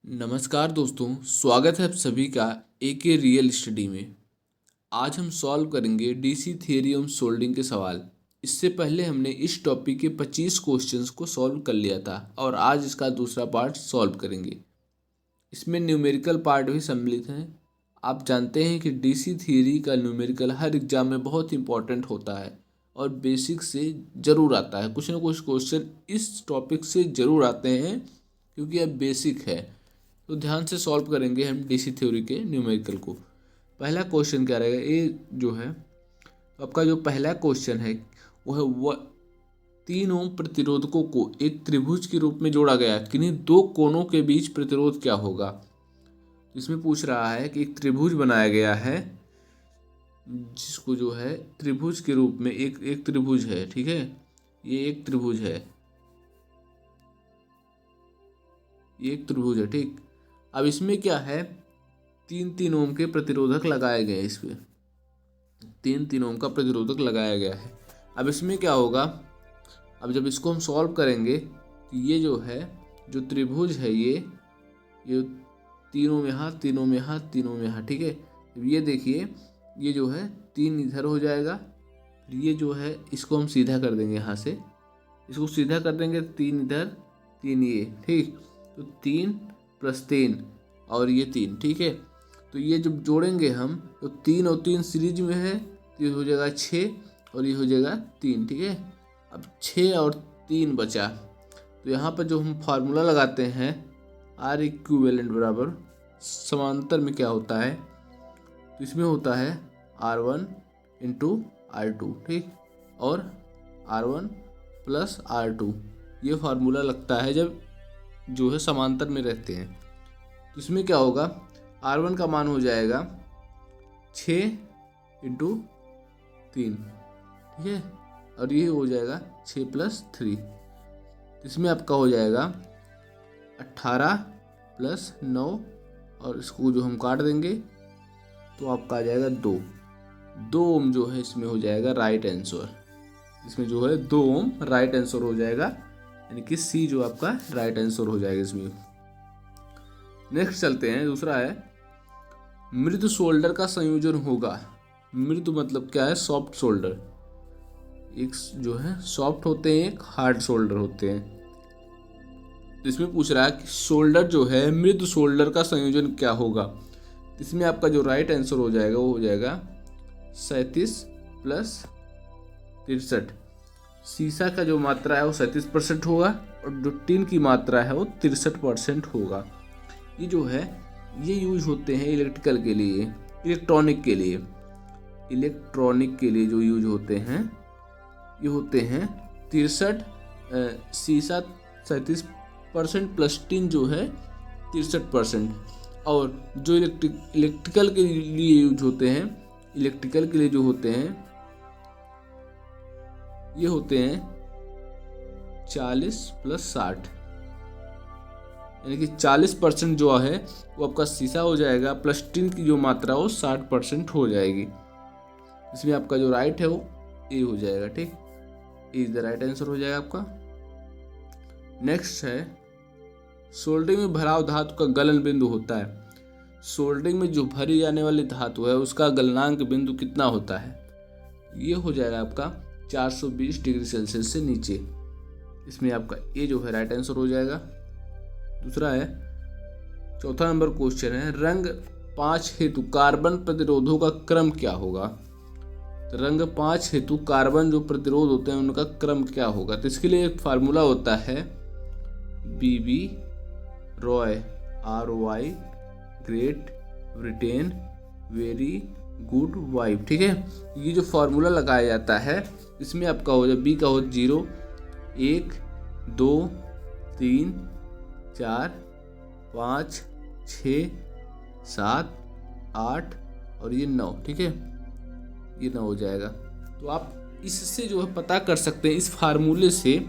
नमस्कार दोस्तों, स्वागत है आप सभी का एक रियल स्टडी में। आज हम सॉल्व करेंगे डीसी थ्योरी ऑफ सोल्डिंग के सवाल। इससे पहले हमने इस टॉपिक के 25 क्वेश्चंस को सॉल्व कर लिया था और आज इसका दूसरा पार्ट सॉल्व करेंगे। इसमें न्यूमेरिकल पार्ट भी सम्मिलित हैं। आप जानते हैं कि डीसी थ्योरी का न्यूमेरिकल हर एग्जाम में बहुत इंपॉर्टेंट होता है और बेसिक से ज़रूर आता है। कुछ ना कुछ क्वेश्चन इस टॉपिक से ज़रूर आते हैं क्योंकि यह बेसिक है। तो ध्यान से सॉल्व करेंगे हम डीसी थ्योरी के न्यूमेरिकल को। पहला क्वेश्चन क्या रहेगा, ये जो है आपका जो पहला क्वेश्चन है वह 3 ओम प्रतिरोधकों को एक त्रिभुज के रूप में जोड़ा गया, किन्हीं दो कोनों के बीच प्रतिरोध क्या होगा। इसमें पूछ रहा है कि एक त्रिभुज बनाया गया है जिसको जो है त्रिभुज के रूप में एक त्रिभुज है, ठीक है, ये एक त्रिभुज है, ये एक त्रिभुज है, ठीक। अब इसमें क्या है, 3 ओम के प्रतिरोधक लगाए गए हैं। इसमें 3 ओम का प्रतिरोधक लगाया गया है। अब इसमें क्या होगा, अब जब इसको हम सॉल्व करेंगे तो ये जो है जो त्रिभुज है ये 3 ओम यहाँ, 3 ओम यहाँ, 3 ओम यहाँ, ठीक है। ये देखिए ये जो है 3 इधर हो जाएगा, ये जो है इसको हम सीधा कर देंगे, यहाँ से इसको सीधा कर देंगे, 3 इधर 3 ये, ठीक। तो 3 + 3 और ये 3, ठीक है। तो ये जब जोड़ेंगे हम तो 3 और 3 सीरीज में है, तो ये हो जाएगा 6 और ये हो जाएगा 3, ठीक है। अब 6 और 3 बचा, तो यहाँ पर जो हम फार्मूला लगाते हैं R इक्विवेलेंट बराबर समांतर में क्या होता है, तो इसमें होता है R1 × R2, ठीक, और R1 + R2 ये फार्मूला लगता है जब जो है समांतर में रहते हैं। तो इसमें क्या होगा, R1 का मान हो जाएगा 6 × 3, ठीक है, और ये हो जाएगा 6 + 3। तो इसमें आपका हो जाएगा 18 + 9 और इसको जो हम काट देंगे तो आपका आ जाएगा 2 ओम जो है इसमें हो जाएगा राइट आंसर। इसमें जो है 2 ओम राइट आंसर हो जाएगा, यानी कि सी जो आपका राइट आंसर हो जाएगा इसमें। नेक्स्ट चलते हैं, दूसरा है मृदु सोल्डर का संयोजन होगा। मृदु मतलब क्या है, सॉफ्ट सोल्डर, एक जो है सॉफ्ट होते हैं, एक हार्ड सोल्डर होते हैं। तो इसमें पूछ रहा है कि सोल्डर जो है मृदु सोल्डर का संयोजन क्या होगा। इसमें आपका जो राइट आंसर हो जाएगा वो हो जाएगा 37 + 63। सीसा का जो मात्रा है वो 37% होगा और जो टिन की मात्रा है वो 63% होगा। ये जो है ये यूज होते हैं इलेक्ट्रिकल के लिए, इलेक्ट्रॉनिक के लिए जो यूज होते हैं ये होते हैं 63, सीसा 37% प्लस टिन जो है 63%। और जो इलेक्ट्रिकल के लिए यूज होते हैं, इलेक्ट्रिकल के लिए जो होते हैं ये होते हैं 40 + 60, यानी कि 40% जो है वो आपका सीसा हो जाएगा, प्लस टिन की जो मात्रा हो 60% हो जाएगी। इसमें आपका जो राइट है वो ए हो जाएगा, ठीक, ए इज द राइट आंसर हो जाएगा आपका। नेक्स्ट है सोल्डरिंग में भराव धातु का गलन बिंदु होता है। सोल्डरिंग में जो भरी जाने वाली धातु है उसका गलनांक बिंदु कितना होता है, ये हो जाएगा आपका 420 डिग्री सेल्सियस से नीचे। इसमें आपका ए जो है राइट आंसर हो जाएगा। दूसरा है, चौथा नंबर क्वेश्चन है रंग 5 हेतु कार्बन प्रतिरोधों का क्रम क्या होगा। तो रंग 5 हेतु कार्बन जो प्रतिरोध होते हैं उनका क्रम क्या होगा। तो इसके लिए एक फार्मूला होता है BB Roy ROY great Britain very good wife, ठीक है। ये जो फार्मूला लगाया जाता है इसमें आपका हो जाए B का हो 0 1 2 3 4 5 6 7 8 और ये 9, ठीक है, ये 9 हो जाएगा। तो आप इससे जो है पता कर सकते हैं, इस फार्मूले से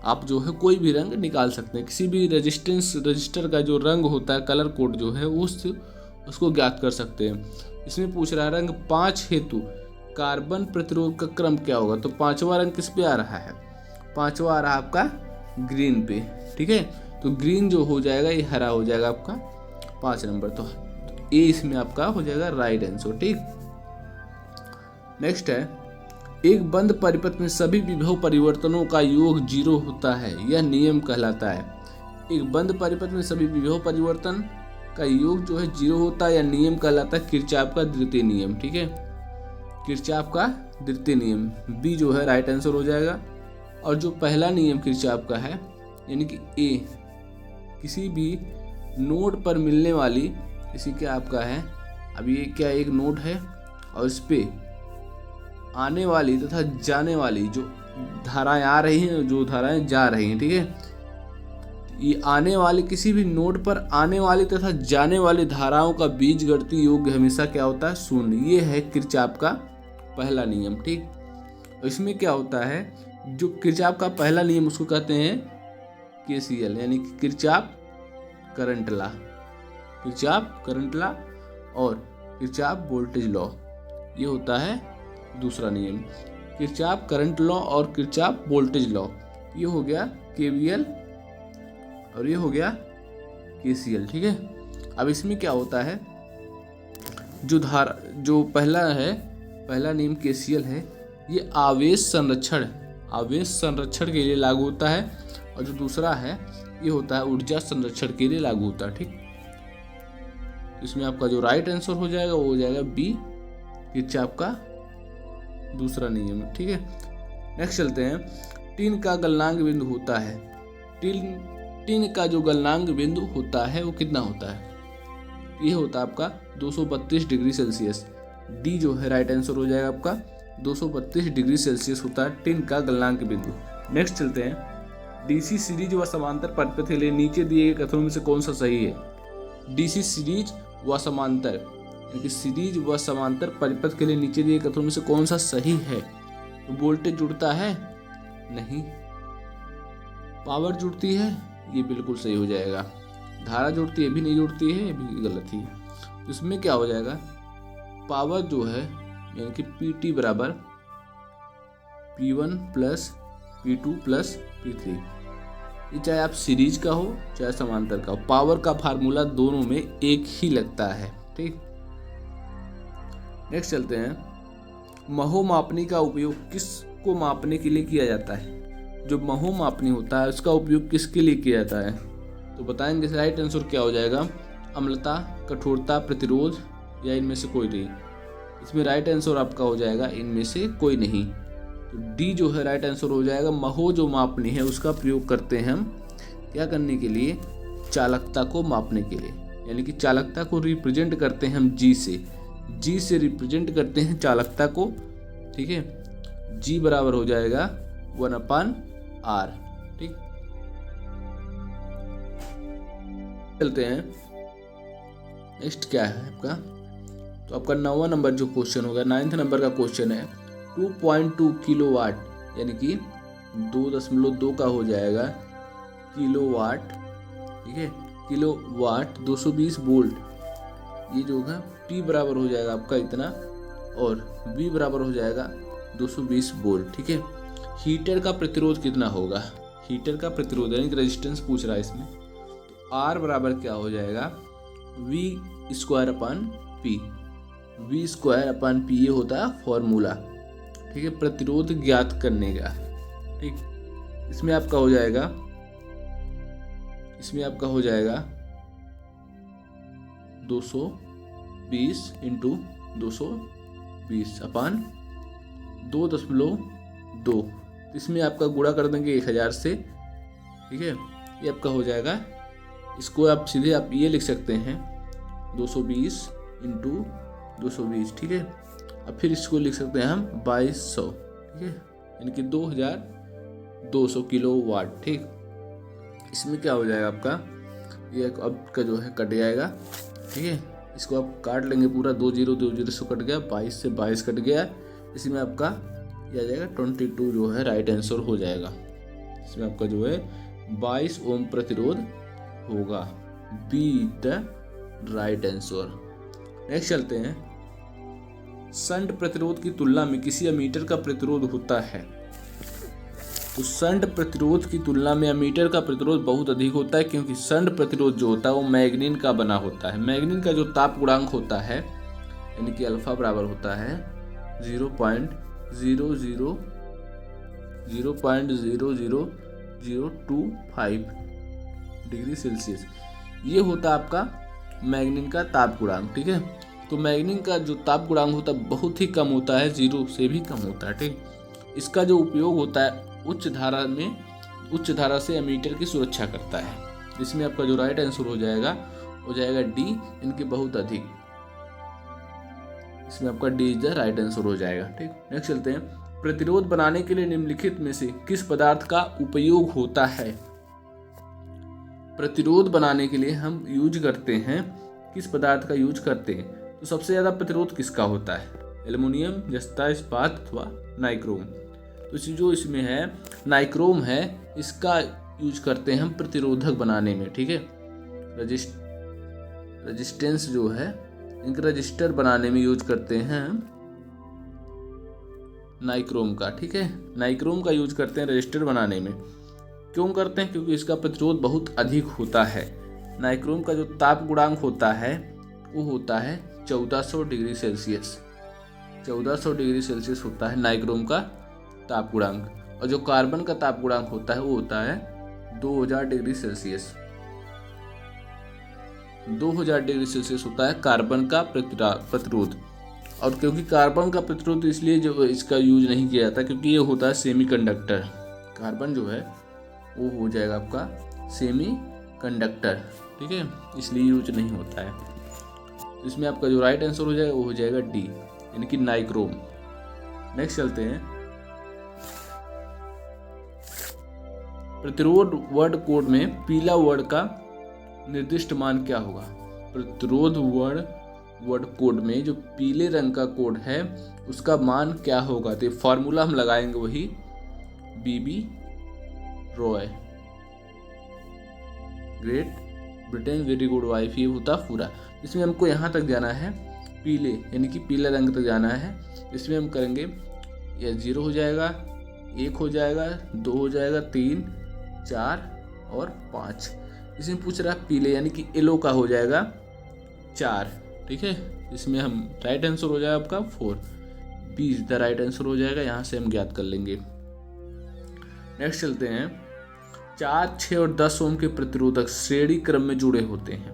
आप जो है कोई भी रंग निकाल सकते हैं। किसी भी रजिस्टर का जो रंग होता है, कलर कोड जो है उसको ज्ञात कर सकते हैं। इसमें पूछ रहा है रंग 5 हेतु कार्बन प्रतिरोध का क्रम क्या होगा। तो 5वां रंग किस पे आ रहा है, 5वां आ रहा है आपका ग्रीन पे, ठीक है। तो ग्रीन जो हो जाएगा ये हरा हो जाएगा आपका 5 नंबर। तो ए इसमें आपका हो जाएगा राइट आंसर। ठीक, नेक्स्ट है, एक बंद परिपथ में सभी विभव परिवर्तनों का योग 0 होता है, यह नियम कहलाता है। एक बंद परिपथ में सभी विभव परिवर्तन का योग जो है 0 होता है, यह नियम कहलाता है किरचॉफ का द्वितीय नियम। ठीक है, किरचॉफ का द्वितीय नियम, बी जो है राइट आंसर हो जाएगा। और जो पहला नियम किरचॉफ का है यानी कि ए, किसी भी नोड पर मिलने वाली, इसी क्या आपका है, अब ये क्या एक नोड है और इस पे आने वाली तथा जाने वाली जो धाराएं आ रही हैं, जो धाराएं जा रही हैं, ठीक है, ये आने वाली किसी भी नोड पर आने वाली तथा जाने वाली धाराओं का बीजगणितीय योग हमेशा क्या होता है, शून्य। ये है किरचॉफ का पहला नियम। ठीक, इसमें क्या होता है, जो किरचॉफ का पहला नियम उसको कहते हैं केसीएल यानी कि Kirchhoff current law, Kirchhoff current law और किरचॉफ वोल्टेज लॉ, ये होता है दूसरा नियम। किरचॉफ करंट लॉ और किरचॉफ वोल्टेज लॉ, ये हो गया केवीएल और ये हो गया केसीएल। ठीक है, अब इसमें क्या होता है, जो धारा, जो पहला है, पहला नियम केसीएल है, ये आवेश संरक्षण के लिए लागू होता है, और जो दूसरा है ये होता है ऊर्जा संरक्षण के लिए लागू होता है। ठीक, इसमें आपका जो राइट आंसर हो जाएगा वो हो जाएगा बी, किरचॉफ का दूसरा नियम। ठीक है, नेक्स्ट चलते हैं, टिन का गलनांक बिंदु होता है, टिन का जो गलनांक बिंदु होता है वो कितना होता है, ये होता है आपका 232 डिग्री सेल्सियस। डी जो है राइट आंसर हो जाएगा आपका, 232 डिग्री सेल्सियस होता है टिन का गलनांक बिंदु। नेक्स्ट चलते हैं, डीसी सीरीज व समांतर परिपथ के लिए नीचे दिए गए कथनों में से कौन सा सही है। डीसी सीरीज व समांतर यानी सीरीज व समांतर परिपथ के लिए नीचे दिए कथनों में से कौन सा सही है। तो वोल्टेज जुड़ता है, नहीं। पावर जुड़ती है, ये बिल्कुल सही हो जाएगा। धारा जुड़ती है, भी नहीं जुड़ती है, ये भी गलत ही है। इसमें क्या हो जाएगा, पावर जो है यानी कि पी बराबर P1 plus P2 plus P3, ये चाहे आप सीरीज का हो चाहे समांतर का हो, पावर का फार्मूला दोनों में एक ही लगता है। ठीक, नेक्स्ट चलते हैं, महो मापनी का उपयोग किसको मापने के लिए किया जाता है। जो महो मापनी होता है उसका उपयोग किसके लिए किया जाता है, तो बताएंगे। राइट आंसर क्या हो जाएगा, अम्लता, कठोरता, प्रतिरोध या इनमें से कोई नहीं। इसमें राइट आंसर आपका हो जाएगा इनमें से कोई नहीं। तो डी जो है राइट आंसर हो जाएगा। महो जो मापनी है उसका प्रयोग करते हैं हम क्या करने के लिए, चालकता को मापने के लिए, यानी कि चालकता को रिप्रेजेंट करते हैं हम जी से रिप्रेजेंट करते हैं चालकता को। ठीक है, जी बराबर हो जाएगा 1/r। ठीक, चलते हैं, नेक्स्ट क्या है आपका, तो आपका 9वां नंबर जो क्वेश्चन होगा, 9th नंबर का क्वेश्चन है, 2.2 किलोवाट यानी कि 2.2 का हो जाएगा किलोवाट। ठीक है, किलोवाट 220 वोल्ट, ये जो होगा P बराबर हो जाएगा आपका इतना और V बराबर हो जाएगा 220 वोल्ट। ठीक है, हीटर का प्रतिरोध कितना होगा, हीटर का प्रतिरोध यानी कि रेजिस्टेंस पूछ रहा है इसमें, तो R बराबर क्या हो जाएगा, V² V² ये होता है फॉर्मूला। ठीक है, प्रतिरोध ज्ञात करने का। ठीक, इसमें आपका हो जाएगा 220 इंटू 220 अपान 2.2, इसमें आपका गुणा कर देंगे 1000 से। ठीक है, ये आपका हो जाएगा, इसको आप सीधे आप ये लिख सकते हैं 220 इंटू 220। ठीक है, अब फिर इसको लिख सकते हैं हम 2200। ठीक है, यानी कि 2200 किलोवाट। ठीक, इसमें क्या हो जाएगा आपका, ये अब का जो है कट जाएगा। ठीक है, इसको आप काट लेंगे पूरा, 20 से कट गया, 22 से 22 कट गया, इसमें आपका ये आ जाएगा 22 जो है राइट आंसर हो जाएगा। इसमें आपका जो है 22 ओम प्रतिरोध होगा, be the right answer. Next चलते हैं, शंट प्रतिरोध की तुलना में किसी एमीटर का प्रतिरोध होता है। तो शंट प्रतिरोध की तुलना में एमीटर का प्रतिरोध बहुत अधिक होता है, क्योंकि शंट प्रतिरोध जो होता है वो मैग्नीन का बना होता है। मैग्नीन का जो ताप गुणांक होता है यानी कि अल्फा बराबर होता है 0.000025 डिग्री सेल्सियस। ये होता है आपका मैग्नीन का ताप गुणांक। ठीक है, तो मैग्नीन का जो ताप गुणांक होता है बहुत ही कम होता है, 0 से भी कम होता है। ठीक, इसका जो उपयोग होता है उच्च धारा से एमीटर की सुरक्षा करता है। इसमें आपका जो राइट आंसर हो जाएगा डी, इनके बहुत अधिक। इसमें आपका D is the right answer हो जाएगा। ठीक, नेक्स्ट चलते हैं। प्रतिरोध बनाने के लिए निम्नलिखित में से किस पदार्थ का उपयोग होता है? प्रतिरोध बनाने के लिए हम यूज करते हैं, किस पदार्थ का यूज करते हैं? तो सबसे ज्यादा प्रतिरोध किसका होता है? एल्युमिनियम, जस्ता, इस्पात अथवा नाइक्रोम। तो जो इसमें है नाइक्रोम है, इसका यूज करते हैं हम प्रतिरोधक बनाने में। ठीक है, रेजिस्टेंस जो है इनका रजिस्टर बनाने में यूज करते हैं नाइक्रोम का। ठीक है, नाइक्रोम का यूज करते हैं रजिस्टर बनाने में। क्यों करते हैं? क्योंकि इसका प्रतिरोध बहुत अधिक होता है। नाइक्रोम का जो ताप गुणांक होता है वो होता है 1400 डिग्री सेल्सियस। 1400 डिग्री सेल्सियस होता है नाइक्रोम का ताप गुणांक, और जो कार्बन का ताप गुणांक होता है वो होता है 2000 डिग्री सेल्सियस। 2000 डिग्री सेल्सियस होता है कार्बन का प्रतिरोध। और क्योंकि कार्बन का प्रतिरोध इसलिए जो इसका यूज नहीं किया जाता, क्योंकि ये होता है सेमीकंडक्टर। कार्बन जो है वो हो जाएगा आपका सेमीकंडक्टर। ठीक है, इसलिए यूज नहीं होता है। इसमें आपका जो राइट आंसर हो जाएगा वो हो जाएगा डी, यानी कि नाइक्रोम। नेक्स्ट चलते हैं। प्रतिरोध वर्ड कोड में पीला वर्ड का निर्दिष्ट मान क्या होगा? प्रतिरोध वर्ड कोड में जो पीले रंग का कोड है उसका मान क्या होगा? तो फॉर्मूला हम लगाएंगे वही BB Roy, Great Britain very good wife, ये होता पूरा। इसमें हमको यहाँ तक जाना है पीले, यानी कि पीला रंग तक जाना है। इसमें हम करेंगे यह 0 हो जाएगा, 1 हो जाएगा, 2 हो जाएगा, 3, 4 और 5। इसमें पूछ रहा है पीले, यानी कि येलो का हो जाएगा 4। ठीक है, इसमें हम राइट आंसर हो जाएगा आपका 4, B is the right answer हो जाएगा। यहाँ से हम ज्ञात कर लेंगे। नेक्स्ट चलते हैं। 4, 6 और 10 ओम के प्रतिरोधक श्रेणी क्रम में जुड़े होते हैं।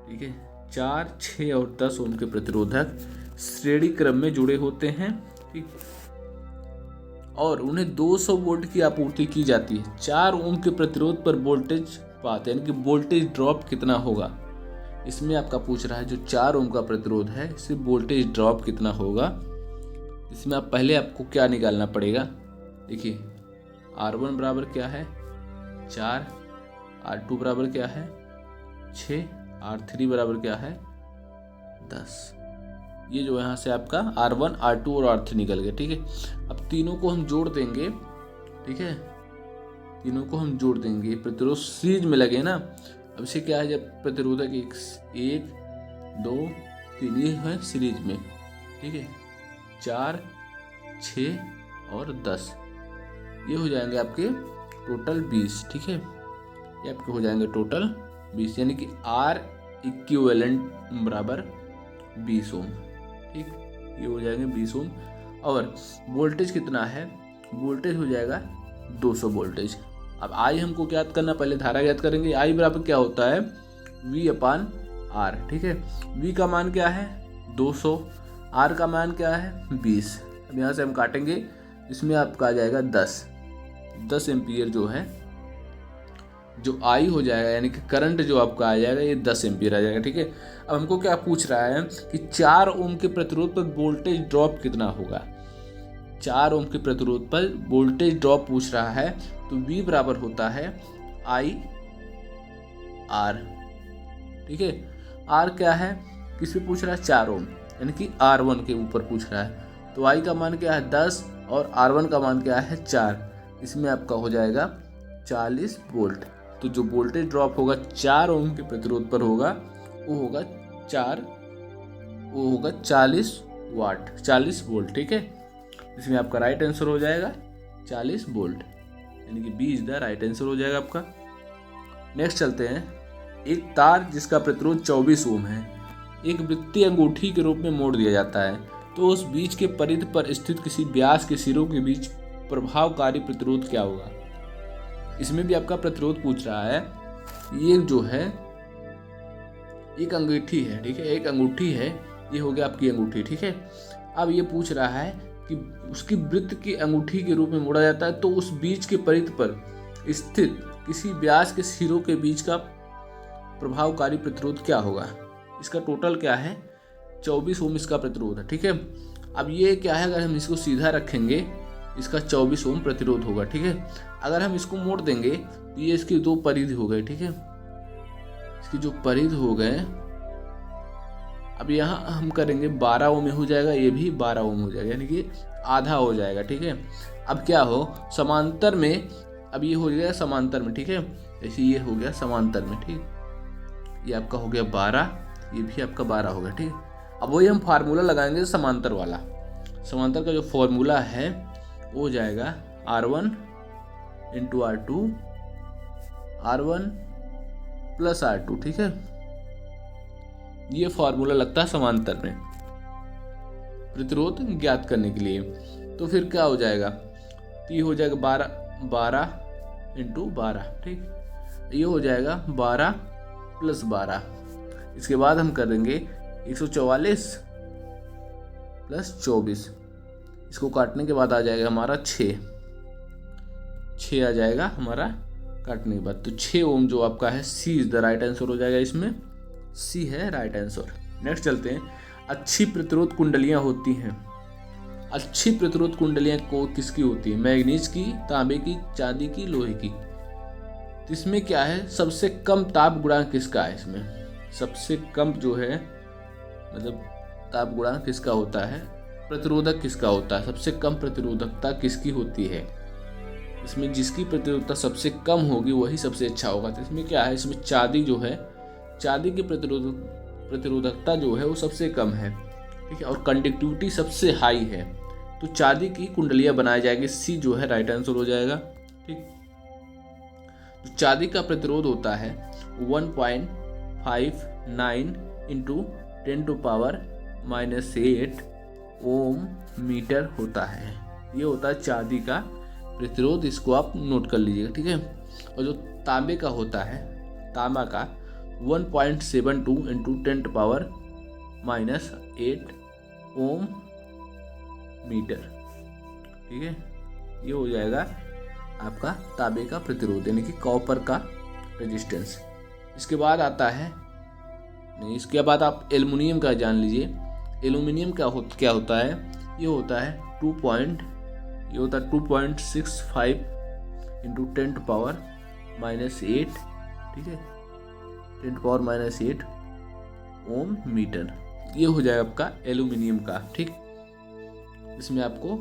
ठीक है, 4, 6 और 10 ओम के प्रतिरोधक श्रेणी क्रम में जुड़े होते हैं। ठीक, और उन्हें 200 वोल्ट की आपूर्ति की जाती है। 4 ओम के प्रतिरोध पर वोल्टेज पाते हैं, यानी कि वोल्टेज ड्रॉप कितना होगा? इसमें आपका पूछ रहा है जो 4 ओम का प्रतिरोध है इससे वोल्टेज ड्रॉप कितना होगा। इसमें आप पहले आपको क्या निकालना पड़ेगा? देखिए R1 बराबर क्या है 4, R2 बराबर क्या है 6, R3 बराबर क्या है 10। ये जो यहाँ से आपका R1, R2 और R3 निकल गए। ठीक है, अब तीनों को हम जोड़ देंगे। ठीक है, तीनों को हम जोड़ देंगे, प्रतिरोध सीरीज में लगे ना। अब इसे क्या है, जब प्रतिरोधक 1, 2, 3 ये है सीरीज में। ठीक है, 4, 6 और 10 ये हो जाएंगे आपके टोटल 20। ठीक है, ये आपके हो जाएंगे टोटल 20, यानी कि R इक्विवेलेंट बराबर 20 ओम। ठीक, ये हो जाएंगे 20 ओम। और वोल्टेज कितना है? वोल्टेज हो जाएगा 200 वोल्टेज। अब आई हमको ज्ञात करना, पहले धारा ज्ञात करेंगे। आई बराबर क्या होता है V/R। ठीक है, V का मान क्या है 200, R का मान क्या है 20। अब यहाँ से हम काटेंगे, इसमें आपका आ जाएगा 10 एम्पियर जो है, जो आई हो जाएगा, यानी कि करंट जो आपका आ जाएगा ये 10 एम्पियर आ जाएगा। ठीक है, अब हमको क्या पूछ रहा है कि 4 ओम के प्रतिरोध पर वोल्टेज ड्रॉप कितना होगा। 4 ओम के प्रतिरोध पर वोल्टेज ड्रॉप पूछ रहा है, तो V बराबर होता है IR। ठीक है, R क्या है, किस पे पूछ रहा है 4 ओम, यानी कि R1 के ऊपर पूछ रहा है। तो I का मान क्या है 10 और R1 का मान क्या है 4। इसमें आपका हो जाएगा 40 वोल्ट। तो जो वोल्टेज ड्रॉप होगा 4 ओम के प्रतिरोध पर होगा वो होगा 40 वाट, 40 वोल्ट। ठीक है, इसमें आपका राइट आंसर हो जाएगा 40 वोल्ट। यानी कि B is the right answer हो जाएगा आपका। नेक्स्ट चलते हैं। एक तार जिसका प्रतिरोध 24 ओम है एक वृत्तीय अंगूठी के रूप में मोड़ दिया जाता है, तो उस बीच के परिधि पर स्थित किसी व्यास के सिरों के बीच प्रभावकारी प्रतिरोध क्या होगा। इसमें भी आपका प्रतिरोध पूछ रहा है। ये जो है एक अंगूठी है, ठीक है, एक अंगूठी है, ये हो गया आपकी अंगूठी, ठीक है। अब ये पूछ रहा है कि उसकी वृत्त की अंगूठी के रूप में मोड़ा जाता है, तो उस बीच के परिधि पर स्थित किसी व्यास के सिरों के बीच का प्रभावकारी प्रतिरोध क्या होगा। इसका टोटल क्या है, 24 ओम इसका प्रतिरोध है, ठीक है। अब ये क्या है, अगर हम इसको सीधा रखेंगे इसका 24 ओम प्रतिरोध होगा, ठीक है। अगर हम इसको मोड़ देंगे तो ये इसकी दो परिधि हो गए, ठीक है, इसकी जो परिधि हो गए। अब यहाँ हम करेंगे 12 ओम में हो जाएगा, ये भी 12 ओम हो जाएगा, यानी कि आधा हो जाएगा, ठीक है। अब क्या हो, समांतर में, अब ये हो जाएगा समांतर में, ठीक है, जैसे ये हो गया समांतर में, ठीक, ये आपका हो गया 12, ये भी आपका 12 हो गया, ठीक। अब वही हम फार्मूला लगाएंगे समांतर वाला। समांतर का जो फॉर्मूला है वो हो जाएगा R1 into R2 R1 plus R2, ठीक है। ये फॉर्मूला लगता है समांतर में प्रतिरोध ज्ञात करने के लिए। तो फिर क्या हो जाएगा, तो ये हो जाएगा 12 इंटू 12, ठीक, ये हो जाएगा 12 प्लस 12। इसके बाद हम करेंगे 144 प्लस 24, इसको काटने के बाद आ जाएगा हमारा 6 आ जाएगा हमारा काटने के बाद। तो 6 ओम जो आपका है सी इज द राइट आंसर हो जाएगा, इसमें सी है राइट आंसर। नेक्स्ट चलते हैं। अच्छी प्रतिरोध कुंडलियां होती हैं, अच्छी प्रतिरोध कुंडलियां को किसकी होती है, मैग्नीज की, तांबे की, चांदी की, लोहे की। तो इसमें क्या है, सबसे कम ताप गुणांक किसका है, इसमें सबसे कम जो है मतलब ताप गुणांक किसका होता है, प्रतिरोधक किसका होता है, सबसे कम प्रतिरोधकता किसकी होती है। इसमें जिसकी प्रतिरोधकता सबसे कम होगी वही सबसे अच्छा होगा। तो इसमें क्या है, इसमें चांदी जो है, चांदी की प्रतिरोधकता जो है वो सबसे कम है, ठीक है, और कंडक्टिविटी सबसे हाई है। तो चांदी की कुंडलियां बनाई जाएगी, सी जो है राइट आंसर हो जाएगा, ठीक। तो चांदी का प्रतिरोध होता है 1.59 इंटू 10⁻⁻8 ओम मीटर होता है। ये होता है चांदी का प्रतिरोध, इसको आप नोट कर लीजिएगा, ठीक है। और जो तांबे का होता है, तांबा का 1.72 इंटू 10⁻⁻8 ओम मीटर, ठीक है। ये हो जाएगा आपका तांबे का प्रतिरोध, यानी कि कॉपर का रेजिस्टेंस। इसके बाद आता है, नहीं, इसके बाद आप एल्युमिनियम का जान लीजिए। एल्युमिनियम क्या होता है, ये होता है 2.65 इंटू 10⁻⁻8, ठीक है, 10⁻⁸ ओम मीटर। ये हो जाएगा आपका एल्युमिनियम का, ठीक। इसमें आपको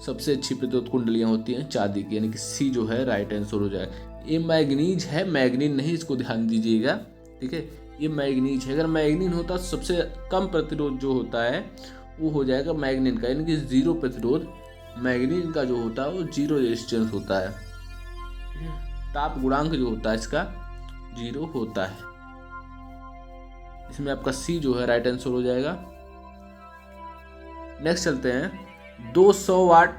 सबसे अच्छी प्रतिरोध कुंडलियां होती हैं चांदी की, यानी कि सी जो है राइट आंसर हो जाएगा। ये मैग्नीज है, मैग्नीन नहीं, इसको ध्यान दीजिएगा, ठीक है, ये मैग्नीज है। अगर मैग्नीन होता तो सबसे कम प्रतिरोध जो होता है वो हो जाएगा मैग्नीन का, यानी कि 0 प्रतिरोध। मैग्नीन का जो होता है वो 0 रेजिस्टेंस होता है, ताप गुणांक जो होता है इसका 0 होता है। इसमें आपका सी जो है राइट आंसर हो जाएगा। नेक्स्ट चलते हैं। 200 वाट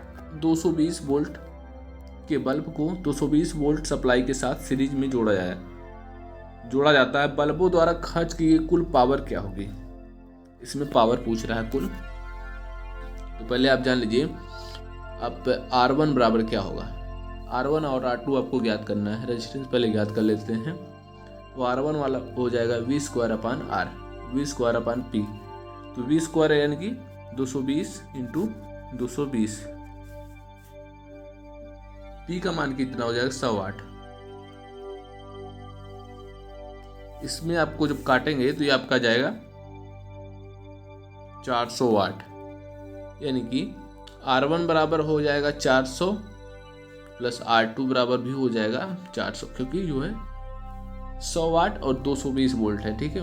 220 वोल्ट के बल्ब को 220 वोल्ट सप्लाई के साथ सीरीज में जोड़ा जाता है। बल्बों द्वारा खर्च की गई कुल पावर क्या होगी। इसमें पावर पूछ रहा है कुल। तो पहले आप जान लीजिए, अब R1 बराबर क्या होगा। R1 और R2 आपको ज्ञात करना है, रेजिस्टेंस पहले ज्ञात कर लेते हैं। तो R1 वाला हो जाएगा V²/R, V²/P। तो V² यानी कि 220 इंटू 220। P का मान कितना हो जाएगा 100 वाट। इसमें आपको जब काटेंगे तो ये आपका जाएगा 400 वाट, यानी कि R1 बराबर हो जाएगा 400 प्लस R2 बराबर भी हो जाएगा 400, क्योंकि जो है 100 वाट और 220 वोल्ट है, ठीक है।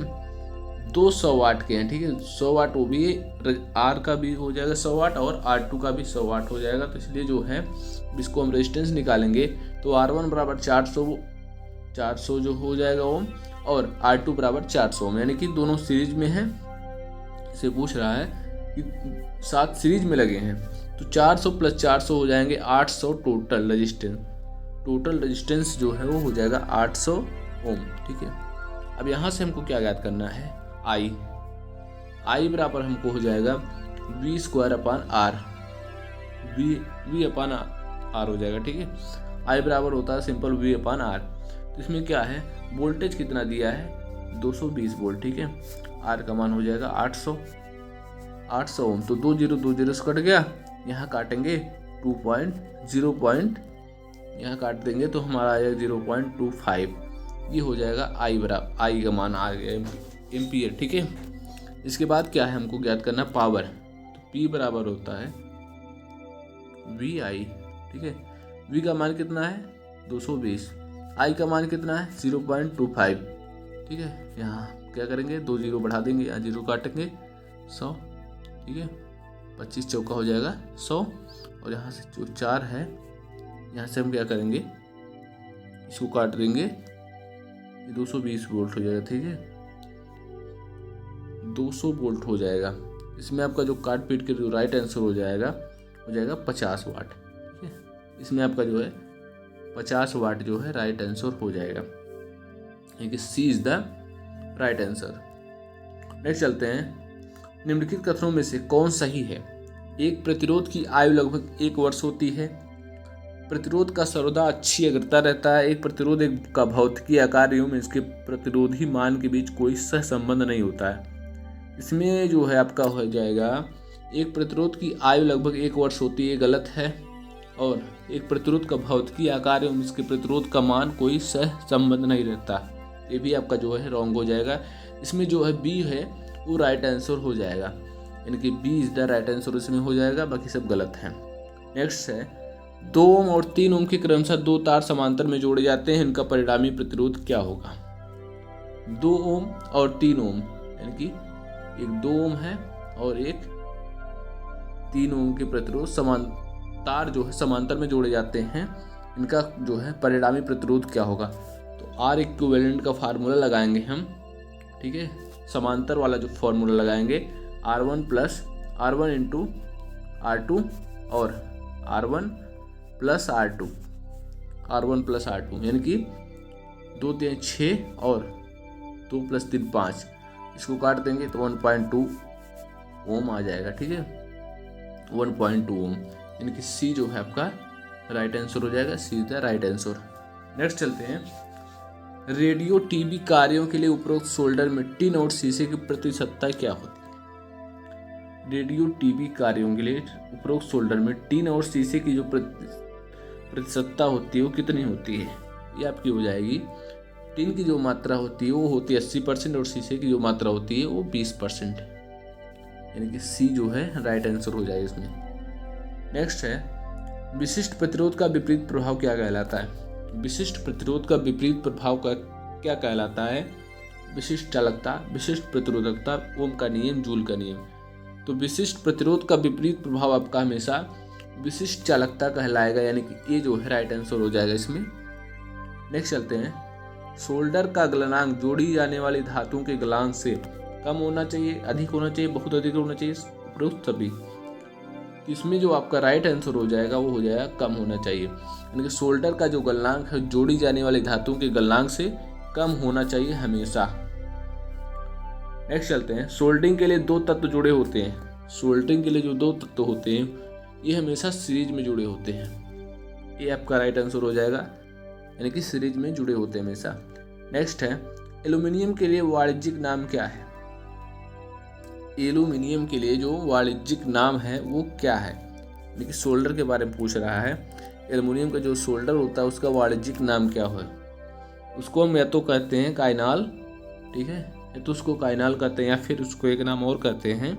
200 वाट के हैं, ठीक है। 100 वाट वो भी आर का भी हो जाएगा 100 वाट और R2 का भी 100 वाट हो जाएगा। तो इसलिए जो है इसको हम रेजिस्टेंस निकालेंगे तो R1 बराबर 400 जो हो जाएगा ओम, और R2 बराबर 400 ओम, यानी कि दोनों सीरीज में है। इसे पूछ रहा है कि 7 सीरीज में लगे हैं, तो 400 प्लस 400 हो जाएंगे 800 टोटल रेजिस्टेंस जो है वो हो जाएगा 800 ओम, ठीक है। अब यहाँ से हमको क्या ज्ञात करना है, आई बराबर हमको हो जाएगा V square upon R, V upon R हो जाएगा, ठीक है। आई बराबर होता है सिंपल V अपान आर। तो इसमें क्या है, वोल्टेज कितना दिया है 220 वोल्ट, ठीक है। आर का मान हो जाएगा 800 ओम। तो 2 जीरो से कट गया, यहाँ काटेंगे 2.0 यहाँ काट देंगे तो हमारा आ जाएगा 0.25। ये हो जाएगा आई का मान आ गया एम्पियर, ठीक है। इसके बाद क्या है हमको ज्ञात करना पावर, तो P बराबर होता है VI, ठीक है। V का मान कितना है 220, I का मान कितना है 0.25, ठीक है। यहाँ क्या करेंगे 2 जीरो बढ़ा देंगे, यहाँ जीरो काटेंगे 100, ठीक है। 25 चौका हो जाएगा 100, और यहाँ से जो 4 है यहाँ से हम क्या करेंगे इसको काट देंगे, ये 220 वोल्ट हो जाएगा, ठीक है। 200 वोल्ट हो जाएगा। इसमें आपका जो काट पीट के जो राइट आंसर हो जाएगा 50 वाट, ठीक है। इसमें आपका जो है 50 वाट जो है राइट आंसर हो जाएगा, यानी C is the right answer. Next चलते हैं, निम्नलिखित कथनों में से कौन सही है। एक प्रतिरोध की आयु लगभग 1 वर्ष होती है। प्रतिरोध का सर्वदा अच्छी अग्रता रहता है। एक प्रतिरोध का भौतिकी आकार एवं इसके प्रतिरोधी मान के बीच कोई सहसंबंध नहीं होता है। इसमें जो है आपका हो जाएगा, एक प्रतिरोध की आयु लगभग 1 वर्ष होती है, गलत है। और एक प्रतिरोध का भौतिकी आकार एवं इसके प्रतिरोध का मान कोई सहसंबंध नहीं रहता, ये भी आपका जो है रॉन्ग हो जाएगा। इसमें जो है बी है वो राइट आंसर हो जाएगा, यानी कि B is the right answer इसमें हो जाएगा, बाकी सब गलत है। नेक्स्ट है, 2 ओम और 3 ओम के क्रमशः 2 तार समांतर में जोड़े जाते हैं, इनका परिणामी प्रतिरोध क्या होगा। 2 ओम और 3 ओम, यानी कि एक 2 ओम है और एक 3 ओम के प्रतिरोध तार जो है समांतर में जोड़े जाते हैं, इनका जो है परिणामी प्रतिरोध क्या होगा। तो आर इक्विवेलेंट का फार्मूला लगाएंगे हम, ठीक है। समांतर वाला जो फार्मूला लगाएंगे R1 इंटू R2 और R1 प्लस R2, यानी कि 2 3 6 और 2 + 3 5, इसको काट देंगे तो 1.2 ओम आ जाएगा, ठीक है। 1.2 ओम, यानी कि सी जो है आपका राइट आंसर हो जाएगा, C is the right answer. Next चलते हैं, रेडियो टीवी कार्यों के लिए उपरोक्त सोल्डर में टिन और शीशे की प्रतिशतता क्या होती है। रेडियो टीवी कार्यों के लिए उपरोक्त सोल्डर में टिन और शीशे की जो प्रतिशतता होती है वो कितनी होती है, ये आपकी हो जाएगी। टिन की जो मात्रा होती है वो होती है 80% और शीशे की जो मात्रा होती है वो 20%, यानी कि सी जो है राइट आंसर हो जाएगा इसमें। नेक्स्ट है, विशिष्ट प्रतिरोध का विपरीत प्रभाव क्या कहलाता है। विशिष्ट प्रतिरोध का विपरीत प्रभाव का क्या कहलाता है। विशिष्ट चालकता, विशिष्ट प्रतिरोधकता, ओम का नियम, जूल का नियम। तो विशिष्ट प्रतिरोध का विपरीत प्रभाव आपका हमेशा विशिष्ट चालकता कहलाएगा, यानी कि ये जो है राइट आंसर हो जाएगा इसमें। नेक्स्ट चलते हैं, सोल्डर का गलनांक जोड़ी जाने वाली धातुओं के गलनांक से कम होना चाहिए, अधिक होना चाहिए, बहुत अधिक होना चाहिए, उपरोक्त सभी। इसमें जो आपका राइट आंसर हो जाएगा वो हो जाएगा कम होना चाहिए, यानी कि सोल्डर का जो गलनांक है जोड़ी जाने वाली धातुओं के गलनांक से कम होना चाहिए हमेशा। नेक्स्ट चलते हैं, सोल्डरिंग के लिए 2 तत्व जुड़े होते हैं। सोल्डरिंग के लिए जो 2 तत्व होते हैं ये हमेशा सीरीज में जुड़े होते हैं, ये आपका राइट आंसर हो जाएगा, यानी कि सीरीज में जुड़े होते हैं हमेशा। नेक्स्ट है, एल्यूमिनियम के लिए वाणिज्यिक नाम क्या है। एल्यूमिनियम के लिए जो वाणिज्यिक नाम है वो क्या है, यानी कि सोल्डर के बारे में पूछ रहा है। एल्यूमिनियम का जो सोल्डर होता है उसका वाणिज्यिक नाम क्या है। उसको हम या तो कहते हैं काइनाल, ठीक है, या तो उसको काइनाल कहते हैं, या फिर उसको एक नाम और कहते हैं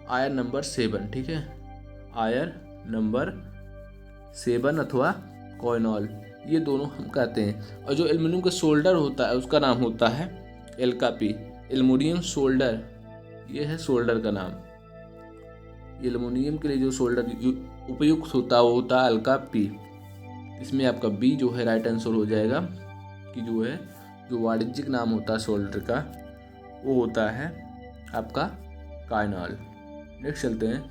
आयर नंबर 7, ठीक है, आयर नंबर 7 अथवा कोइनॉल, ये दोनों हम कहते हैं। और जो एल्यूमिनियम का सोल्डर होता है उसका नाम होता है एल्कापी, एल्युमिनियम सोल्डर, ये है सोल्डर का नाम। एल्युमिनियम के लिए जो सोल्डर उपयुक्त होता है वो होता है हल्का पी। इसमें आपका बी जो है राइट आंसर हो जाएगा कि जो है जो वाणिज्यिक नाम होता है सोल्डर का वो होता है आपका काइनॉल। नेक्स्ट चलते हैं,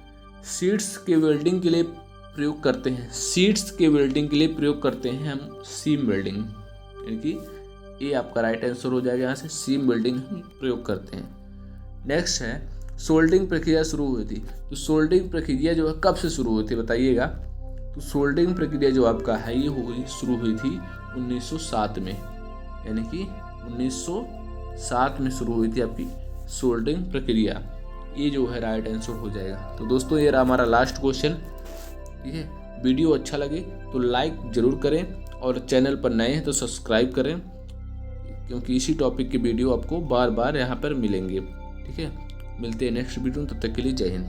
सीट्स के वेल्डिंग के लिए प्रयोग करते हैं, सीट्स के वेल्डिंग के लिए प्रयोग करते हैं हम सीम वेल्डिंग, यानी कि ये आपका राइट आंसर हो जाएगा। यहाँ से सीम वेल्डिंग हम प्रयोग करते हैं। नेक्स्ट है सोल्डरिंग प्रक्रिया शुरू हुई थी, तो सोल्डरिंग प्रक्रिया जो है कब से शुरू हुई थी बताइएगा। तो सोल्डरिंग प्रक्रिया जो आपका है ये शुरू हुई थी 1907 में, यानी कि 1907 में शुरू हुई थी आपकी सोल्डरिंग प्रक्रिया। ये जो है राइट आंसर हो जाएगा। तो दोस्तों ये रहा हमारा लास्ट क्वेश्चन। ठीक है, वीडियो अच्छा लगे तो लाइक ज़रूर करें और चैनल पर नए हैं तो सब्सक्राइब करें, क्योंकि इसी टॉपिक के वीडियो आपको बार बार यहाँ पर मिलेंगे। ठीक है, मिलते हैं नेक्स्ट वीडियो में, तब तक के लिए जय हिंद।